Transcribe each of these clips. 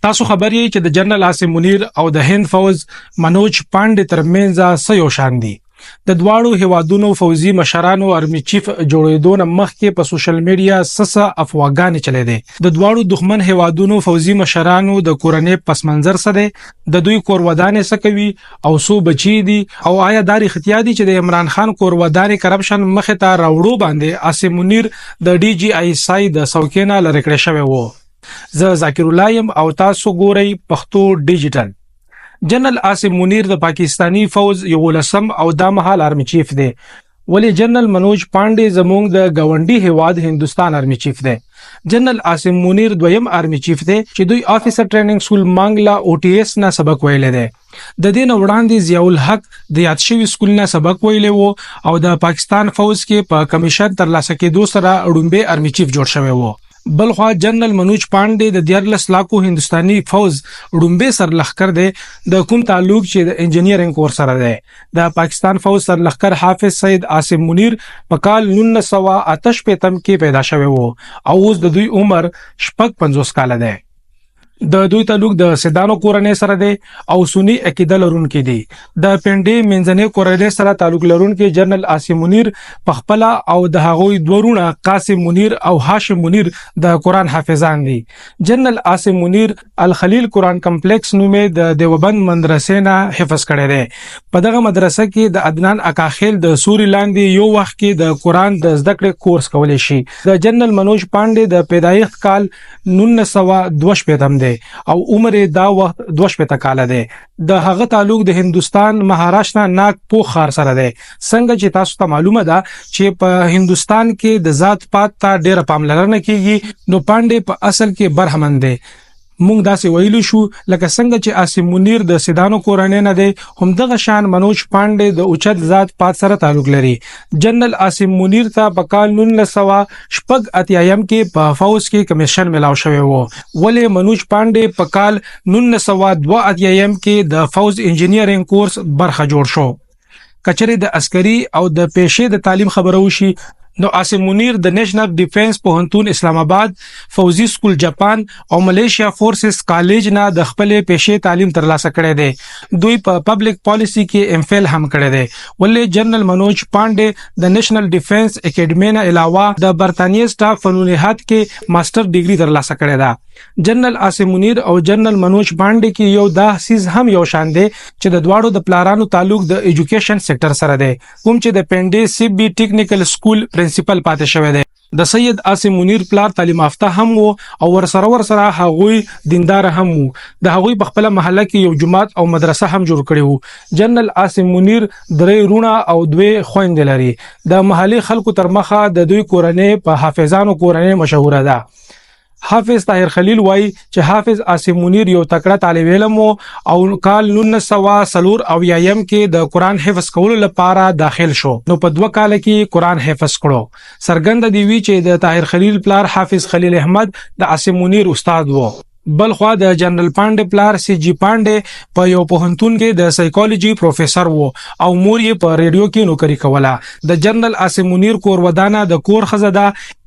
تاسو خبر یې چې د جنرال عاصم منیر او د هند فوز منوج پانډه ترمنځ څه یو شان دي. د دواړو هیوادونو فوزي مشرانو آرمي چیف جوړېدو نه مخکې په سوشل میډیا سسه افواګانې چلې دي. د دواړو دښمن هیوادونو فوزي مشرانو د کورنۍ پس منظر څه دی، د دوی کور ودانې څه کوي او څو بچي دي، او آیا دا رښتیا دي چې د عمران خان کور ودانې کرپشن مخې ته راوړو باندې عاصم منیر د ډي جی آی سای د څوکۍ نه لرې کړی شوی وو. زه ذاکر الله یم او تاسو ګورئ پښتو ډیجیټل. جنرال عاصم منیر د پاکستانی فوز یو لسم او د مهال آرمي چیف دی، ولی جنرال منوج پانډه زموږ د گاونډي هیواد هندستان آرمي چیف دی. جنرال عاصم منیر دویم آرمي چیف دی چې دوی افیسر ټریننګ سکول مانګلا او ټي اس نه سبق ویل دی. د دین وړاندې ضیاء الحق د یاد شوی سکول نه سبق ویل وو او د پاکستان فوز کې په کمیشن تر لاسه کېدو سره اډومبه آرمي چیف جوړ شوی وو. بلخوا جنرال منوج پانډه د 14 لاکو هندستاني فوز اډومبه سرلخکر دی د کوم تعلق چې د انجینیرینګ کورس سره دی. د پاکستان فوز سرلخکر حافظ سید عاصم منیر په کال 1988 کې پیدا شوی وو او اوس د دوی عمر 55 کال دی. د دوی تعلق د سیدانو کورنۍ سره دی او سنی عقیده لرونکي دي. د پنډې منځنۍ کورنۍ سره تعلق لرونکي جنرال عاصم منیر په خپل او د هغوی دورونه قاسم منیر او هاشم منیر د قران حافظان دي. جنرال عاصم منیر الخلیل قران کمپلیکس نومې د دیوبند مدرسې نه حفظ کړی دی. په دغه مدرسه کې د عدنان اکاخیل د سوري لاندې یو وخت کې د قران د زده کړې کورس کولای شي. د جنرال منوج پانډه د پیدایښت کال 1962 دی او عمر دا وخت 22 کال دی. د هغه تعلق د هندستان مهاراشټرا ناگپور ښار سره دی. څنګه چې تاسو ته معلومه ده چې په هندستان کې د ذات پات ته ډېر پاملرنه کیږي، نو پانډه په اصل کې برهمن دی. مونږ داسې ویلو شو لکه څنګه چې عاصم منیر د سیدانو کورنۍ نه دی، هم دغه شان منوج پانډه د اوچت ذات پات سره تعلق لري. جنرال عاصم منیر ته په کال 1980 کې په فوز کې کمیشن ملاو شوی وو، ولی منوج پانډه په کال 1982 کې د فوز انجینیرینګ کورس برخه جوړ شو. کچره د عسکري او د پیشې د تعلیم خبرو شي، نو عاصم منیر د نېشنل ډیفنس پوهنتون اسلام آباد، فوزي سکول جاپان او ملیشیا فورسز کالج نه د خپل پیشې تعلیم ترلاسه کړی دی. دوی په پبلک پالیسی کې ام فل هم کړی دی. ولې جنرال منوج پانډه د نېشنل ډیفنس اکیډمي نه علاوه د برتانیې سټاف فنونهات کې ماستر ډیګري ترلاسه کړی دی. جنرال عاصم منیر او جنرال منوج پانډه کې یو داسیز هم یو شان دی چې د دواړو د پلارانو تعلق د ایجوکیشن سېکټر سره دی، کوم چې د پنډې سی بي ټیکنیکل سکول پرنسپل پاتې شوی دی. د سید عاصم منیر پلار تعلیم یافته هم وو او ورسره هغوی دیندار هم وو. د هغوی په خپل محله کې یو جماعت او مدرسه هم جوړ کړی وو. جنرال عاصم منیر 3 رونه او 2 خويندې لري. د محلي خلکو تر مخه د دوی کورنۍ په حافظانو کورنۍ مشهوره ده. حافظ طاهر خلیل وای چې حافظ عاصم منیر یو تکړه طالب علم او کال 1940 کې د قران حفظ کولو لپاره داخل شو، نو په 2 کال کې قران حفظ کړو. سرګند دی وی چې د طاهر خلیل پلار حافظ خلیل احمد د عاصم منیر استاد وو. بلخوا د جنرال پانډه پلار سی جی پانډه په یو پوهنتون کې د سایکالوجي پروفیسور وو او مور یې په ریډیو کې نوکری کوله. د جنرال عاصم منیر کور ودانه د کور خزاده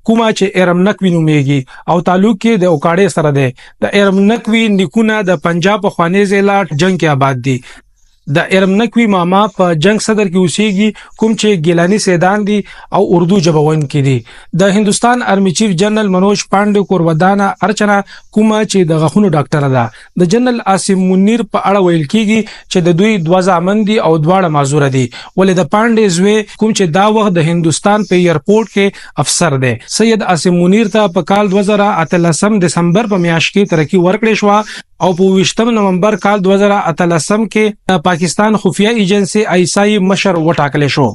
کومه چې ارم نقوی نومېږي او تعلق کې د اوکاړې سره دی. د ارم نقوی نیکونه د پنجاب په خوانې ضلع جنگ کې آباد دي. د ارم نقوی ماما په جنگ صدر کې اوسېږي، کوم چې ګیلانی سیدان دي او اردو ژبون کې دي. د هندستان آرمي چیف جنرال منوج پانډه کور ودانه ارچنا کومه چې د غخونو ډاکټر ده. د جنرال عاصم منیر په اړه ویل کیږي چې د دوی 2 زامن دي او دواړه معذور دي، ولې د پانډه زوی کوم چې دا وخت د هندستان په ایرپورټ کې افسر دی. سید عاصم منیر ته په کال 2013 دسمبر په میاشت کې ترقی ورکړې شو او په 20 نومبر کال 2013 کې پاکستان خفیه ایجنسی آیسای مشر وټاکل شو.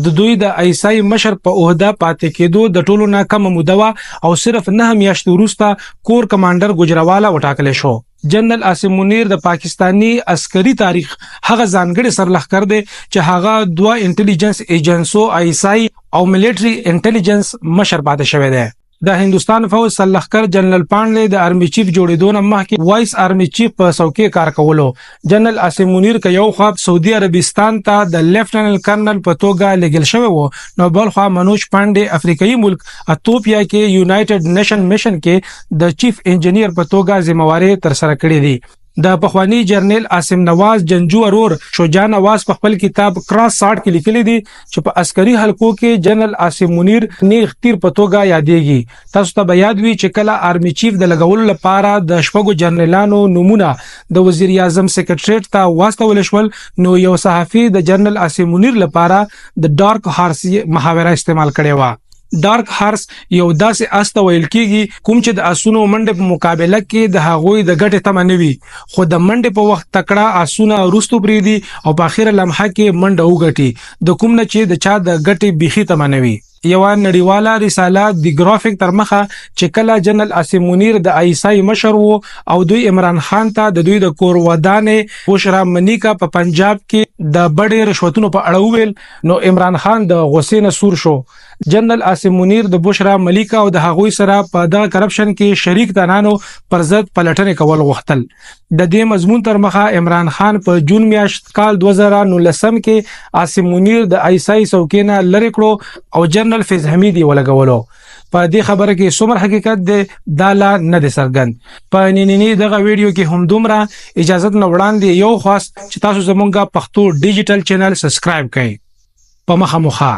د دوی د آیسای مشر په عہده پاتې کېدو د ټولو نه کم موده او صرف 9 میاشتې وروسته کور کمانډر ګجراوالا وټاکل شو. جنرال عاصم منیر د پاکستانی عسکري تاریخ هغه ځانګړي سرلخکر دی چې هغه 2 انټيليجنس ایجنسو آیسای او ملټري انټيليجنس مشر پاتې شوی دی. د هندستان فوج سرلښکر جنرال پانډې د آرمي چیف جوړېدو نه مخکې وایس آرمي چیف په څوکۍ کار کولو. جنرال عاصم منیر که یو خوا سعودي عربستان ته د لیفټننټ کرنل په توګه لېږل شوی و، نو بل خوا منوج پانډې افریقایي ملک اتوپیا کې یونایټډ نیشن میشن کې د چیف انجینیر په توګه ذمہواری تر سره کړې دي. د پخوانی جرنیل عاصم نواز جنجو ورور شجاع نواز په خپل کتاب کراس 60 کې لیکلي دي چې په عسکري حلقو کې جنرال عاصم منیر نیغ تیر په توګه یادېږي. تاسو ته به یاد وي چې کله آرمي چیف د لګولو لپاره د شپږو جنرالانو نمونه د وزیر اعظم سیکریټریټ ته واستول شول، نو یو صحافي د جنرال عاصم منیر لپاره د ډارک هارس محاوره استعمال کړې و. ډارک هارس یو داسې اس ته ویل کیږي کوم چې د اسونو منډه په مقابله کې د هغوی د ګټې تمه نه وي، خو د منډه په وخت تکړه اسونه وروستو پریدي او په اخیره لمحه کې منډه وګټي، د کوم نه چې د چا د ګټې بيخي تمه نه وي. یو نړیواله رساله د ګرافیک تر مخه چې کله جنرال عاصم منیر د آیسای مشر وو او دوی عمران خان ته د دوی د کور ودانې بشرا منیکا په پنجاب کې د بډې رشوتونو په اړه وویل، نو عمران خان د غصې نه سور شو. جنرال عاصم منیر د بشرا ملیکا او د هغوی سره په د کرپشن کې شریک تنانو پر ضد پلټنې کول غوښتل. د دې مضمون تر مخه عمران خان په جون میاشت کال 2019 کې عاصم منیر د آیسای څوکۍ نه لرې کړو او جنرال فیض حمیدی ولګولو. په دې خبره کې څومره حقیقت دی دا لا نه دی څرګند. په نننی دغه ویډیو کې هم دومره. اجازه نه وړاندې یو خاص چې تاسو زمونږه پښتو ډیجیټل چینل سبسکرایب کړئ. په مخه